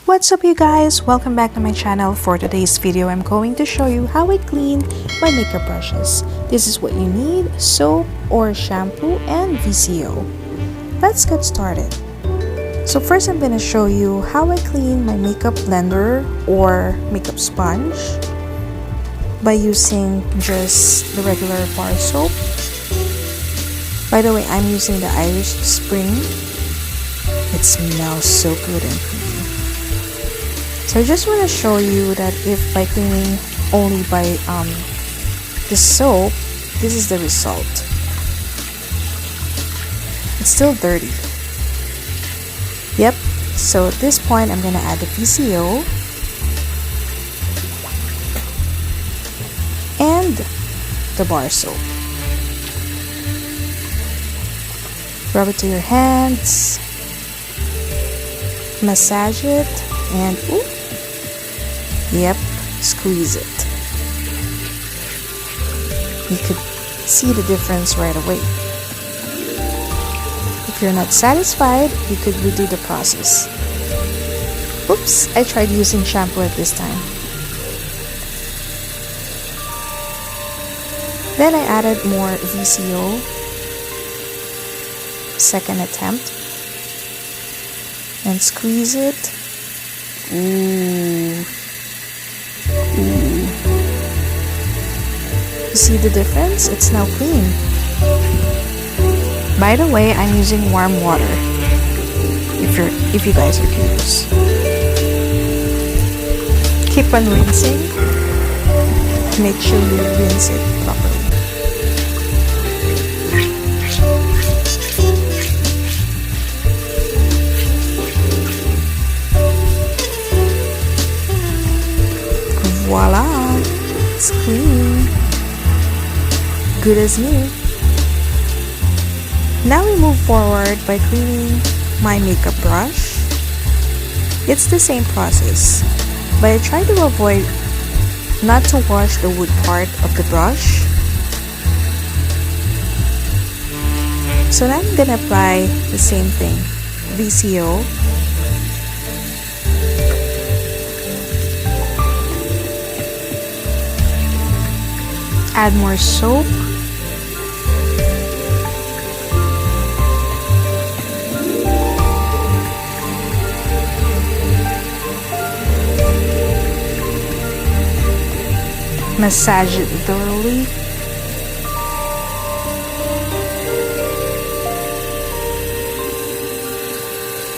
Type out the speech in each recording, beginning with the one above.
What's up you guys? Welcome back to my channel. For today's video, I'm going to show you how I clean my makeup brushes. This is what you need: soap or shampoo and VCO. Let's get started. So first I'm going to show you how I clean my makeup blender or makeup sponge by using just the regular bar soap. By the way, I'm using the Irish Spring. It smells so good and creamy. So I just want to show you that if by cleaning only by the soap, this is the result. It's still dirty. Yep, so at this point I'm going to add the VCO and the bar soap. Rub it to your hands, massage it, and yep, squeeze it. You could see the difference right away. If you're not satisfied, you could redo the process. Oops, I tried using shampoo at this time. Then I added more VCO. Second attempt. And squeeze it. Ooh. You see the difference? It's now clean. By the way, I'm using warm water if you guys are curious. Keep on rinsing. Make sure you rinse it properly. Voila! It's clean. Good as new. Now we move forward by cleaning my makeup brush. It's the same process, but I try to avoid not to wash the wood part of the brush. So now I'm gonna apply the same thing, VCO. Add more soap. Massage it thoroughly.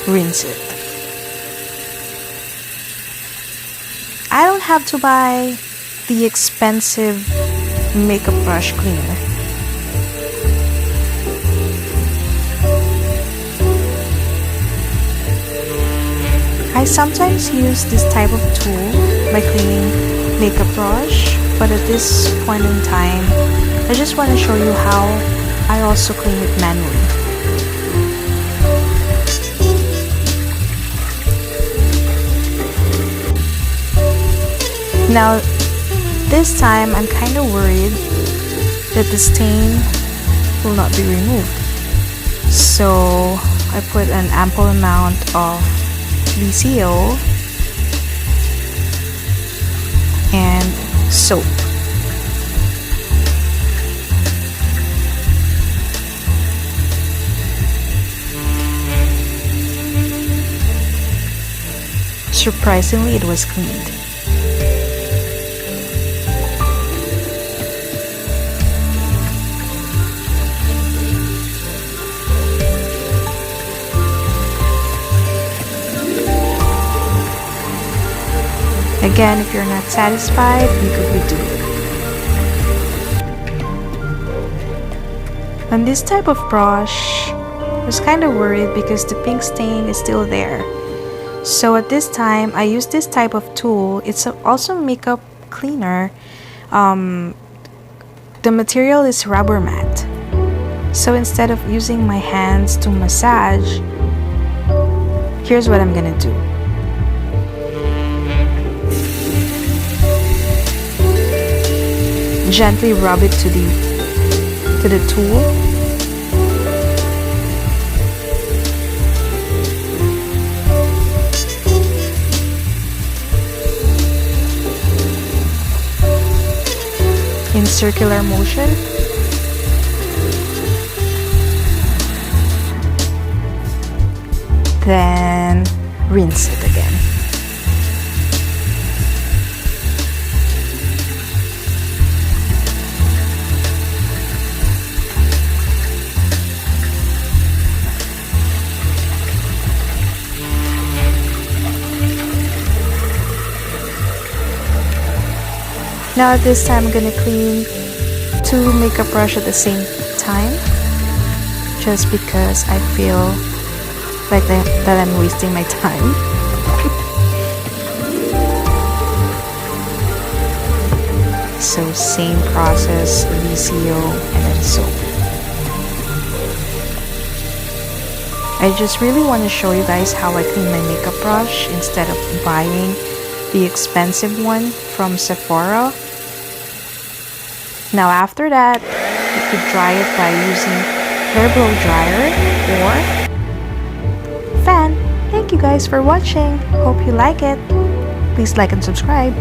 Rinse it. I don't have to buy the expensive makeup brush cleaner. I sometimes use this type of tool by cleaning makeup brush, but at this point in time, I just want to show you how I also clean it manually. Now, this time I'm kind of worried that the stain will not be removed. So I put an ample amount of VCO and soap. Surprisingly, it was cleaned. Again, if you're not satisfied, you could redo it. On this type of brush, I was kind of worried because the pink stain is still there. So at this time, I use this type of tool. It's also makeup cleaner. The material is rubber mat. So instead of using my hands to massage, here's what I'm gonna do. Gently rub it to the tool. circular motion. Then rinse it again. Now this time I'm gonna clean 2 makeup brush at the same time, just because I feel like that I'm wasting my time. So same process, VCO and then soap. I just really want to show you guys how I clean my makeup brush instead of buying the expensive one from Sephora. Now after that, you could dry it by using hair blow dryer or fan. Thank you guys for watching. Hope you like it. Please like and subscribe.